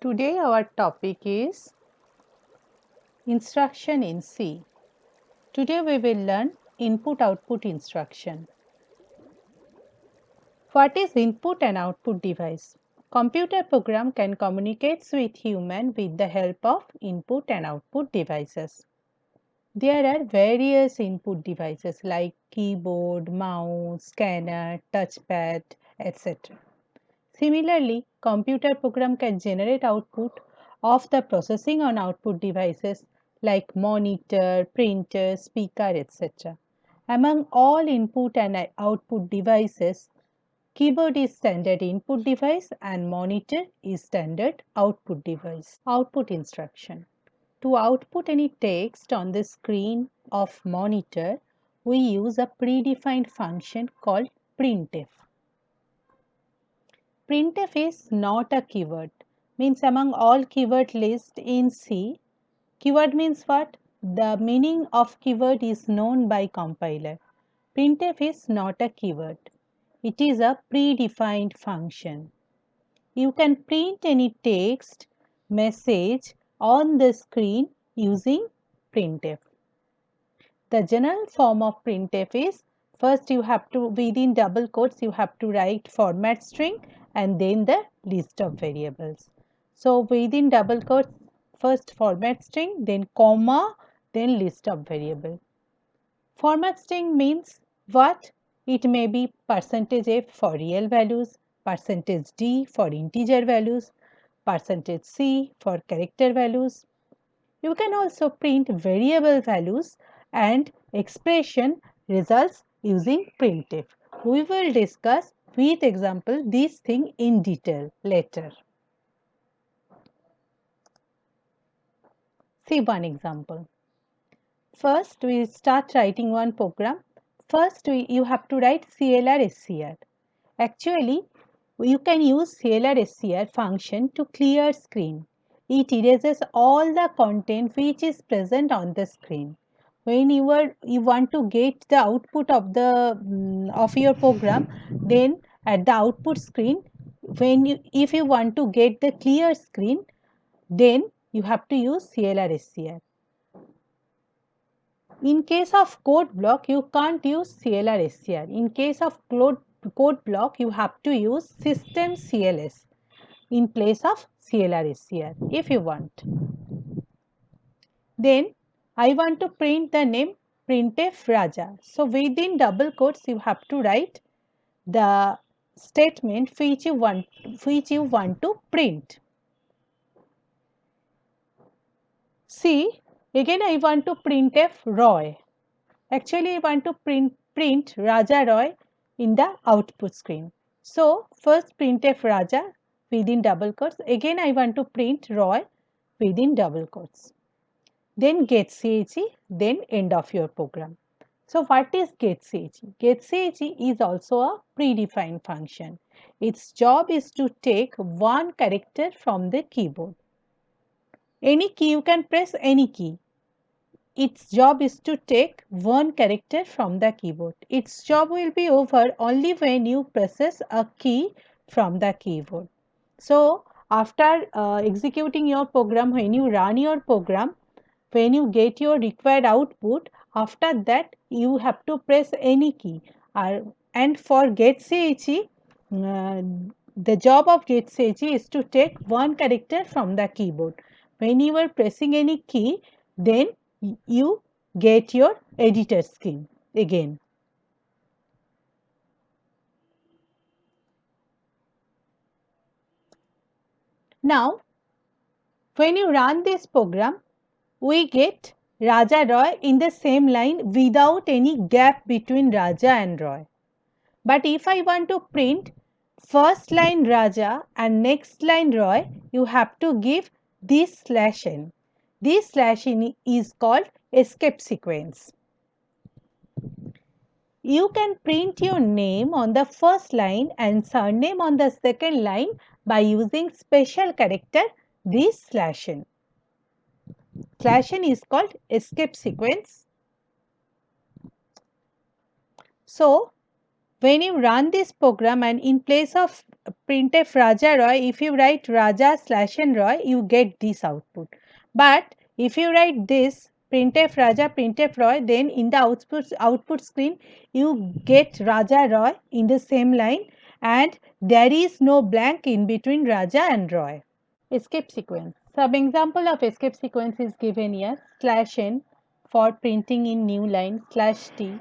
Today our topic is instruction in C. Today we will learn input-output instruction. What is input and output device? Computer program can communicate with human with the help of input and output devices. There are various input devices like keyboard, mouse, scanner, touchpad, etc. Similarly, computer program can generate output of the processing on output devices like monitor, printer, speaker, etc. Among all input and output devices, keyboard is standard input device and monitor is standard output device. Output instruction. To output any text on the screen of monitor, we use a predefined function called printf. Printf is not a keyword, means among all keyword list in C, keyword means what? The meaning of keyword is known by compiler. Printf is not a keyword. It is a predefined function. You can print any text, message on the screen using printf. The general form of printf is first you have to within double quotes you have to write format string and then the list of variables. So within double quotes first format string then comma then list of variable. Format string means what? It may be %f for real values, %d for integer values, %c for character values. You can also print variable values and expression results using printf. We will discuss with example these things in detail later. See one example. First, we start writing one program. First, you have to write CLR SCR. Actually, you can use CLR SCR function to clear screen. It erases all the content which is present on the screen. When you want to get the output of the of your program, then at the output screen, if you want to get the clear screen, then you have to use CLR SCR. In case of code block, you can't use CLR SCR. In case of code block, you have to use system CLS in place of CLR SCR if you want. Then I want to print the name printf Raja. So within double quotes, you have to write the statement which you want to print. See, again I want to printf Roy. Actually, I want to print Raja Roy in the output screen. So, first printf Raja within double quotes. Again, I want to print Roy within double quotes. Then get CHE, then end of your program. So, what is get CHE? Get CHE is also a predefined function. Its job is to take one character from the keyboard. Any key, you can press any key. Its job is to take one character from the keyboard. Its job will be over only when you presses a key from the keyboard. So, after executing your program, when you run your program, when you get your required output, after that you have to press any key. And for getCHE, the job of getCHE is to take one character from the keyboard. When you are pressing any key, then you get your editor screen again. Now, when you run this program, we get Raja Roy in the same line without any gap between Raja and Roy. But if I want to print first line Raja and next line Roy, you have to give this /n. This /n is called escape sequence. You can print your name on the first line and surname on the second line by using special character this /n. /n is called escape sequence. So, When you run this program and in place of printf Raja Roy, if you write Raja slash n Roy, you get this output. But if you write this printf Raja printf Roy, then in the output screen you get Raja Roy in the same line, and there is no blank in between Raja and Roy. Escape sequence. Some example of escape sequence is given here. Slash n for printing in new line. Slash t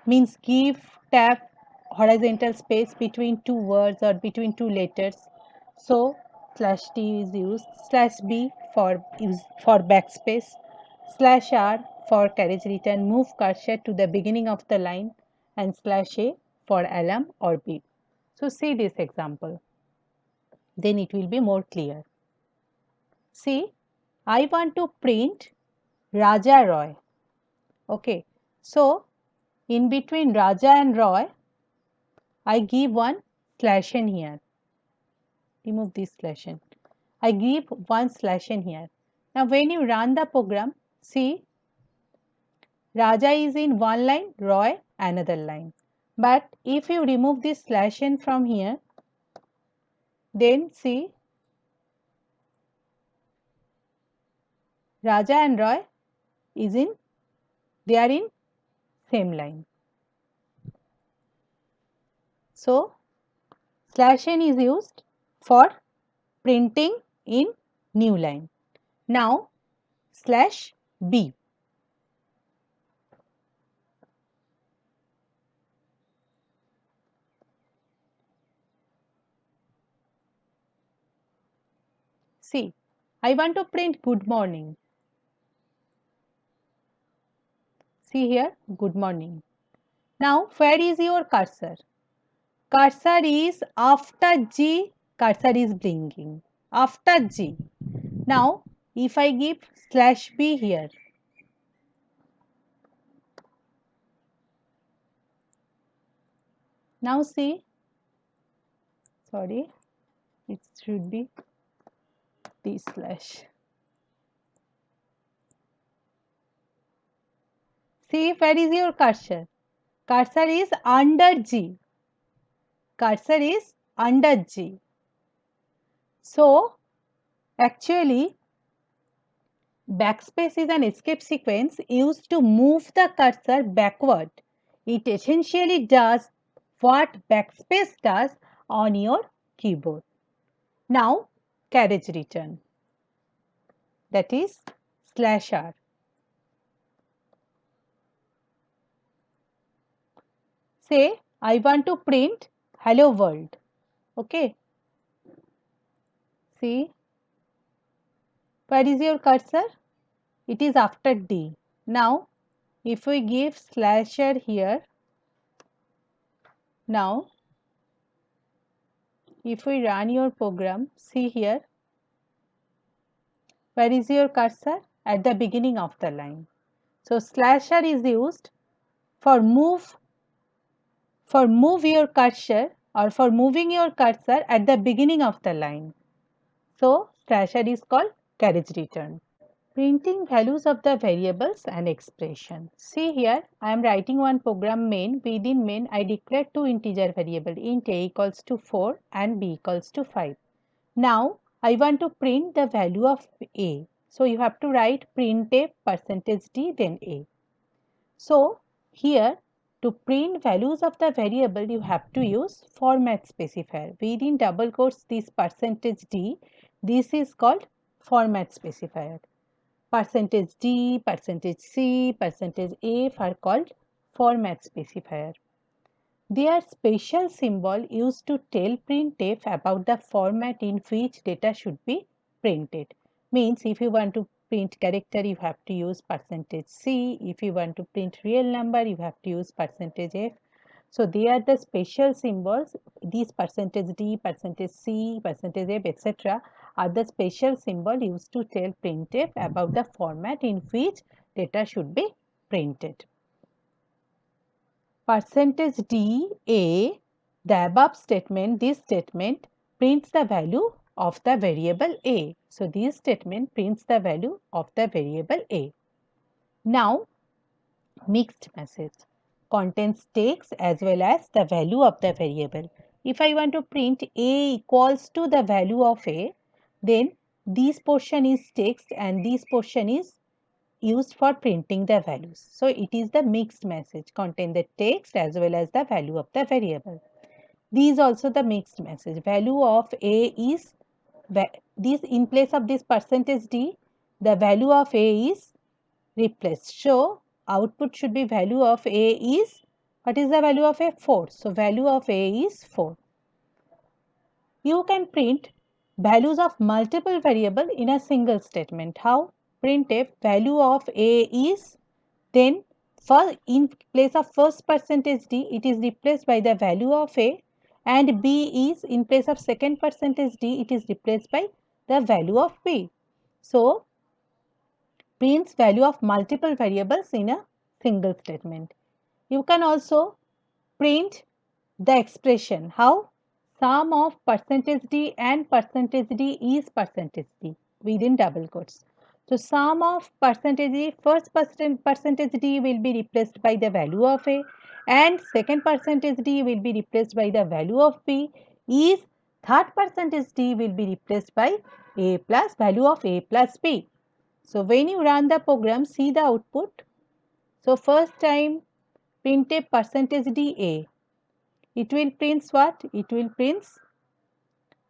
means give tab horizontal space between two words or between two letters. So slash t is used. Slash b for backspace. Slash r for carriage return. Move cursor to the beginning of the line, and slash a for alarm or beep. So see this example. Then it will be more clear. See, I want to print Raja Roy. Okay, so in between Raja and Roy, I give one slash n here. Remove this slash n. I give one slash n here. Now, when you run the program, see, Raja is in one line, Roy another line. But if you remove this slash n from here, then see, Raja and Roy is in, they are in same line. So, slash n is used for printing in new line. Now, slash b. See, I want to print good morning. See here, good morning. Now, where is your cursor? Cursor is after G, cursor is blinking. After G. Now, if I give slash b here, now see, sorry, it should be this slash. See, where is your cursor? Cursor is under G. Cursor is under G. So, actually, backspace is an escape sequence used to move the cursor backward. It essentially does what backspace does on your keyboard. Now, carriage return, that is slash r. Say, I want to print hello world. Okay. See, where is your cursor? It is after D. Now, if we give slasher here, now if we run your program, see here, where is your cursor? At the beginning of the line. So, slasher is used for move your cursor or for moving your cursor at the beginning of the line. So, slasher is called carriage return. Printing values of the variables and expression. See here, I am writing one program main. Within main, I declare two integer variable int a equals to 4 and b equals to 5. Now, I want to print the value of a. So, you have to write printf %d then a. So, here to print values of the variable, you have to use format specifier. Within double quotes this %d, this is called format specifier. %d, %c, %f are called format specifier. They are special symbol used to tell printf about the format in which data should be printed. Means if you want to print character, you have to use %c. If you want to print real number, you have to use %f. So they are the special symbols. These %d, %c, %f, etc. are the special symbol used to tell printf about the format in which data should be printed. %d a, the above statement, this statement prints the value of the variable a. So, this statement prints the value of the variable a. Now, mixed message. contains text as well as the value of the variable. If I want to print a equals to the value of a, then this portion is text and this portion is used for printing the values. So it is the mixed message contain the text as well as the value of the variable. These also the mixed message. Value of a is this in place of this percentage d, the value of a is replaced. So output should be value of a is, what is the value of a? 4. So value of a is 4. You can print values of multiple variable in a single statement. How? Printf value of a is, then for in place of first percentage d, it is replaced by the value of a, and b is in place of second percentage d, it is replaced by the value of b. So prints value of multiple variables in a single statement. You can also print the expression. How? Sum of percentage d and percentage d is percentage d within double quotes. So sum of percentage d, first percentage d will be replaced by the value of a, and second percentage d will be replaced by the value of b, is third percentage d will be replaced by a plus value of a plus b. So when you run the program, see the output. So first time print a percentage d a, it will print what? It will print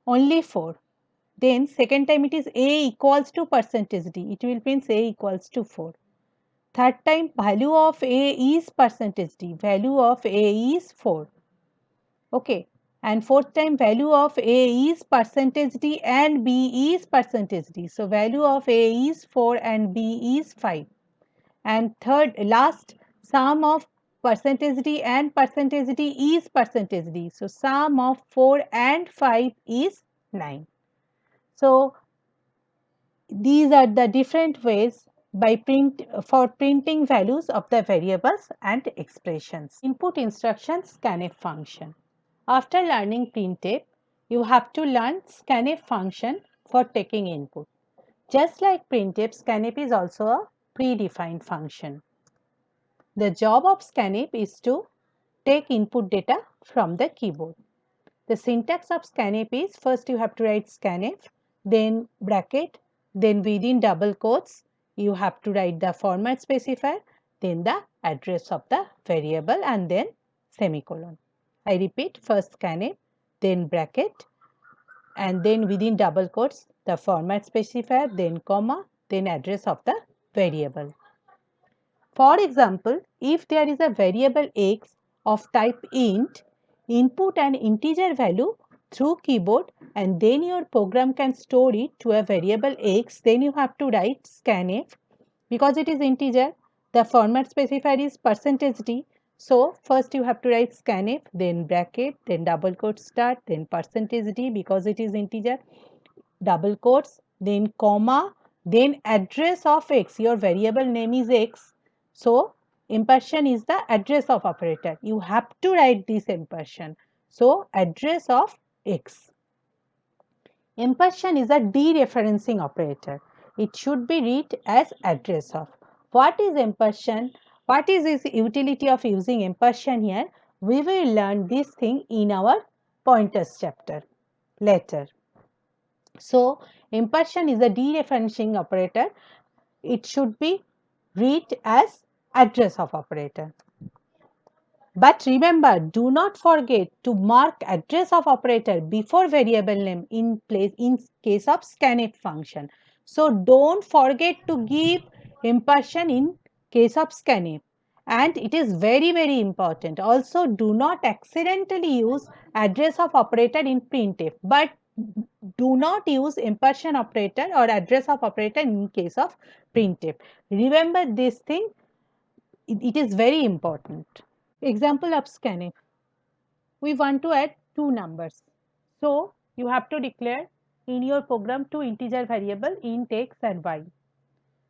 only 4. Then second time it is a equals to percentage d, it will print a equals to 4. Third time value of a is percentage d, value of a is 4. Okay. And fourth time value of a is percentage d and b is percentage d. So value of a is 4 and b is 5. And third last sum of percentage d and percentage d is percentage d. So sum of 4 and 5 is 9. So these are the different ways for printing values of the variables and expressions. Input instructions scanf function. After learning printf, you have to learn scanf function for taking input. Just like printf, scanf is also a predefined function. The job of scanf is to take input data from the keyboard. The syntax of scanf is, first you have to write scanf, then bracket, then within double quotes you have to write the format specifier, then the address of the variable, and then semicolon. I repeat, first scanf, then bracket, and then within double quotes the format specifier, then comma, then address of the variable. For example, if there is a variable x of type int, input an integer value through keyboard and then your program can store it to a variable x, then you have to write scanf. Because it is integer, the format specifier is percentage d. So first you have to write scanf, then bracket, then double quote start, then percentage d because it is integer, double quotes, then comma, then address of x. Your variable name is x. So impression is the address of operator. You have to write this impression. So address of x. Impression is a dereferencing operator. It should be read as address of. What is impression? What is this utility of using impression here? We will learn this thing in our pointers chapter later. So impression is a dereferencing operator. It should be read as address of operator. But remember, do not forget to mark address of operator before variable name in case of scanf function. So don't forget to give impression in case of scanf. And it is very important. Also, do not accidentally use address of operator in printf, but do not use impression operator or address of operator in case of printf. Remember this thing, it is very important. Example of scanf. We want to add two numbers. So you have to declare in your program two integer variable int x and y.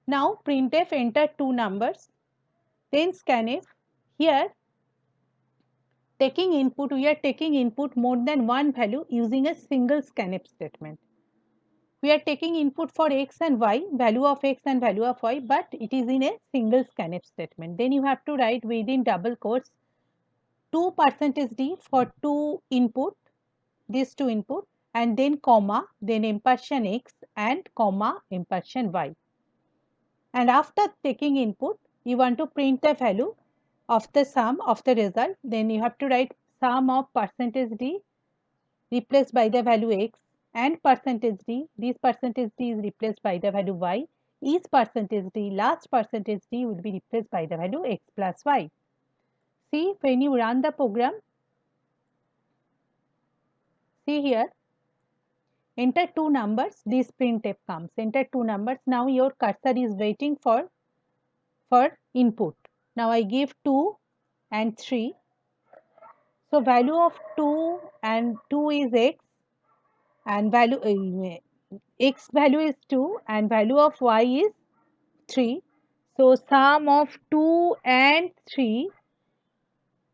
Now printf enter two numbers. Then scanf. Here taking input, we are taking input more than one value using a single scanf statement. We are taking input for x and y, value of x and value of y, but it is in a single scanf statement. Then you have to write within double quotes 2 percentage D for 2 input, these 2 input, and then comma, then ampersand X and comma ampersand Y. And after taking input, you want to print the value of the sum of the result, then you have to write sum of percentage D replaced by the value X and percentage D, this percentage D is replaced by the value Y, each percentage D, last percentage D will be replaced by the value X plus Y. See, when you run the program, see here, enter 2 numbers, this printf comes, enter 2 numbers, now your cursor is waiting for input. Now I give 2 and 3. So value of 2 and 2 is X and value X value is 2 and value of Y is 3. So sum of 2 and 3,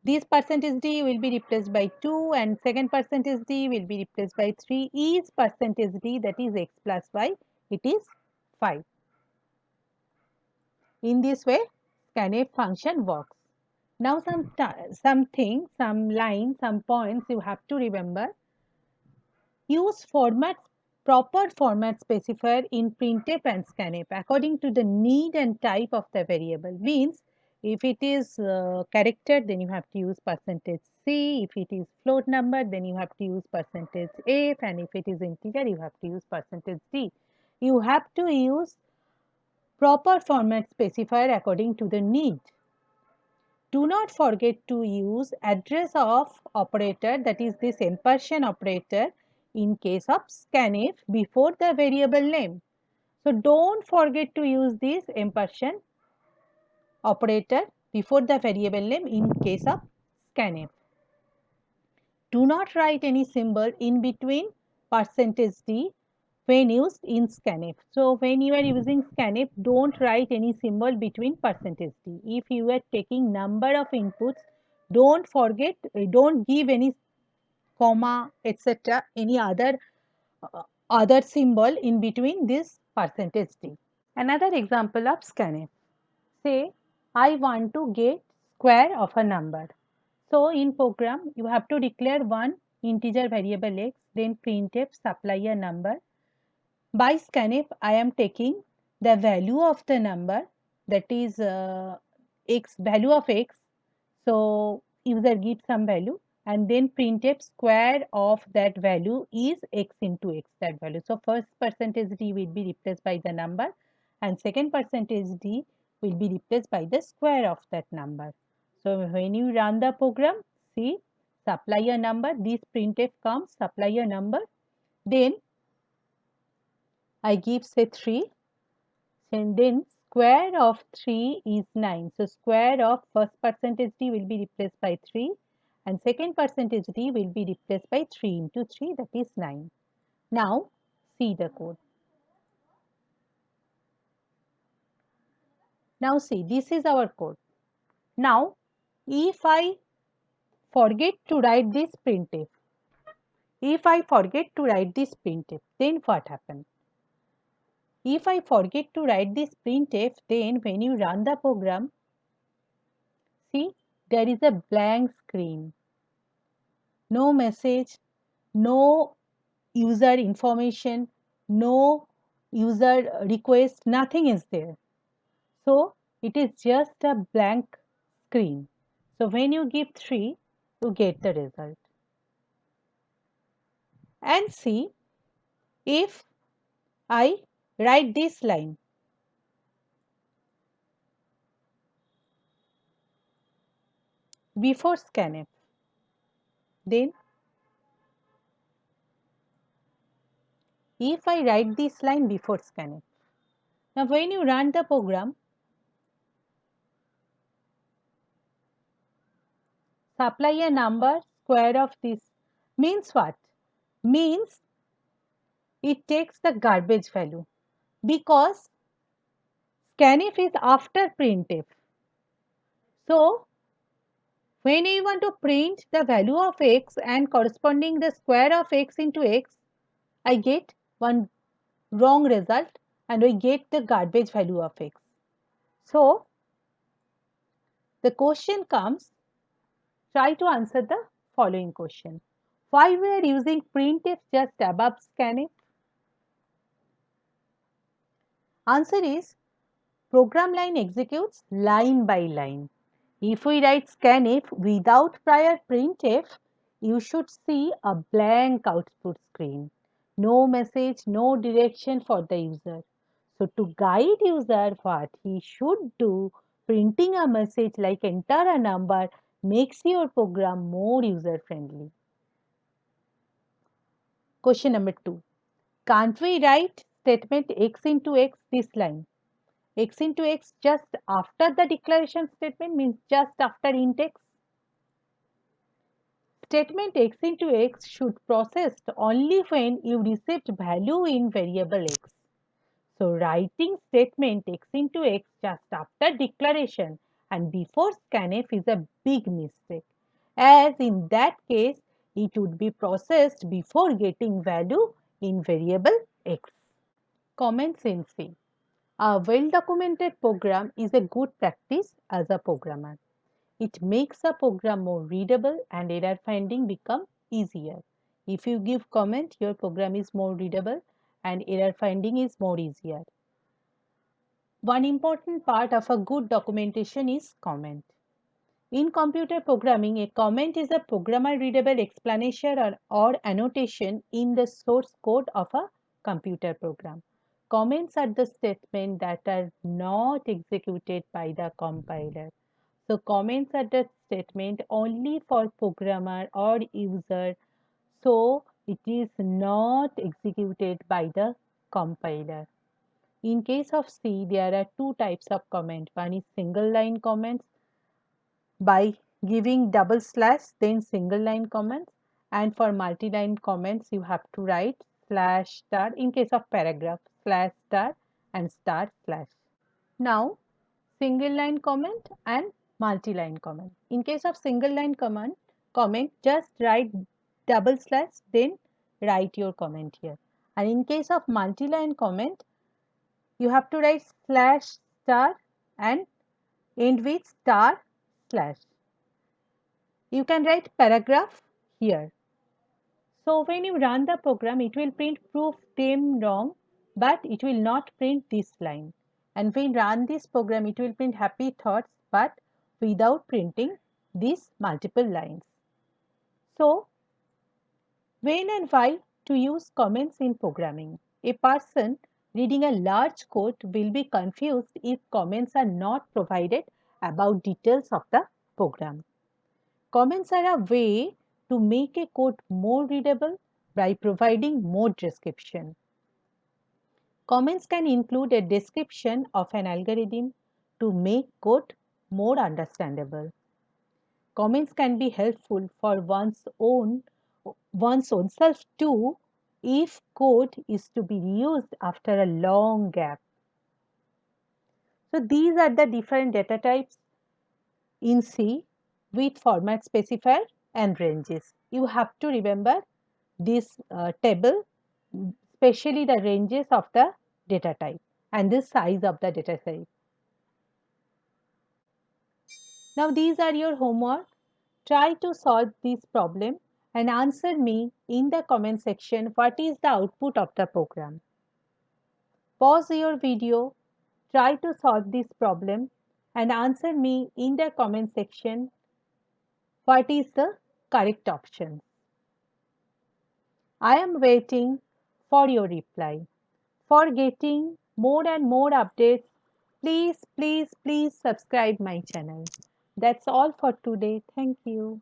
this percentage D will be replaced by 2 and second percentage D will be replaced by 3. Each percentage D, that is X plus Y, it is 5. In this way, scanf function works. Now some lines, some points you have to remember. Use proper format specifier in printf and scanf according to the need and type of the variable. Means if it is character, then you have to use percentage %C. If it is float number, then you have to use percentage %F, and if it is integer, you have to use percentage %D. You have to use proper format specifier according to the need. Do not forget to use address of operator, that is this ampersand operator, in case of scanf before the variable name. So don't forget to use this ampersand operator before the variable name in case of scanf. Do not write any symbol in between percentage %D when used in scanf. So when you are using scanf, don't write any symbol between percentage %D. If you are taking number of inputs, don't forget, don't give any comma, etc., any other symbol in between this percentage %D. Another example of scanf. Say I want to get square of a number. So in program, you have to declare one integer variable X, then printf supply a number. By scanf, I am taking the value of the number, that is X, value of X. So user gives some value and then printf square of that value is X into X, that value. So first percentage D will be replaced by the number and second percentage D will be replaced by the square of that number. So when you run the program, see, supply a number, this printf comes, supply a number, then I give say 3 and then square of 3 is 9. So square of first percentage D will be replaced by 3 and second percentage D will be replaced by 3 into 3, that is 9. Now see the code. Now see, this is our code. Now if I forget to write this printf, then what happens? If I forget to write this printf, then when you run the program, see, there is a blank screen. No message, no user information, no user request, nothing is there. So it is just a blank screen. So when you give 3, you get the result. And see, if I write this line, before scanf, then if I write this line before scanf, now when you run the program, supply a number square of this means what? Means it takes the garbage value because scanf is after printf. So when you want to print the value of X and corresponding the square of X into X, I get one wrong result and we get the garbage value of X. So the question comes, Try to answer the following question. Why we are using printf just above scanf? Answer is program line executes line by line. If we write scanf without prior printf, you should see a blank output screen. No message, no direction for the user. So to guide user what he should do, printing a message like enter a number makes your program more user friendly. Question number 2. Can't we write statement x into x this line? X into x just after the declaration statement means just after int x. Statement x into x should processed only when you received value in variable x. So writing statement x into x just after declaration and before scanf is a big mistake, as in that case it would be processed before getting value in variable x. Comments in C. A well-documented program is a good practice as a programmer. It makes a program more readable and error finding become easier. If you give comment, your program is more readable and error finding is more easier. One important part of a good documentation is comment. In computer programming, a comment is a programmer readable explanation or annotation in the source code of a computer program. Comments are the statements that are not executed by the compiler. So comments are the statement only for programmer or user. So it is not executed by the compiler. In case of C, there are two types of comment. One is single line comments by giving double slash then single line comments, and for multi-line comments you have to write slash star in case of paragraph slash star and star slash. Now single line comment and multi-line comment. In case of single line comment just write double slash then write your comment here, and in case of multi-line comment you have to write slash star and end with star slash. You can write paragraph here. So when you run the program, it will print proof them wrong, but it will not print this line. And when run this program, it will print happy thoughts, but without printing these multiple lines. So when and why to use comments in programming? A person reading a large code will be confused if comments are not provided about details of the program. Comments are a way to make a code more readable by providing more description. Comments can include a description of an algorithm to make code more understandable. Comments can be helpful for one's own self too if code is to be used after a long gap. So these are the different data types in C with format specifier and ranges. You have to remember this table, especially the ranges of the data type and the size of the data type. Now these are your homework. Try to solve this problem and answer me in the comment section what is the output of the program. Pause your video, try to solve this problem and answer me in the comment section what is the correct option. I am waiting for your reply. For getting more and more updates, please subscribe my channel. That's all for today. Thank you.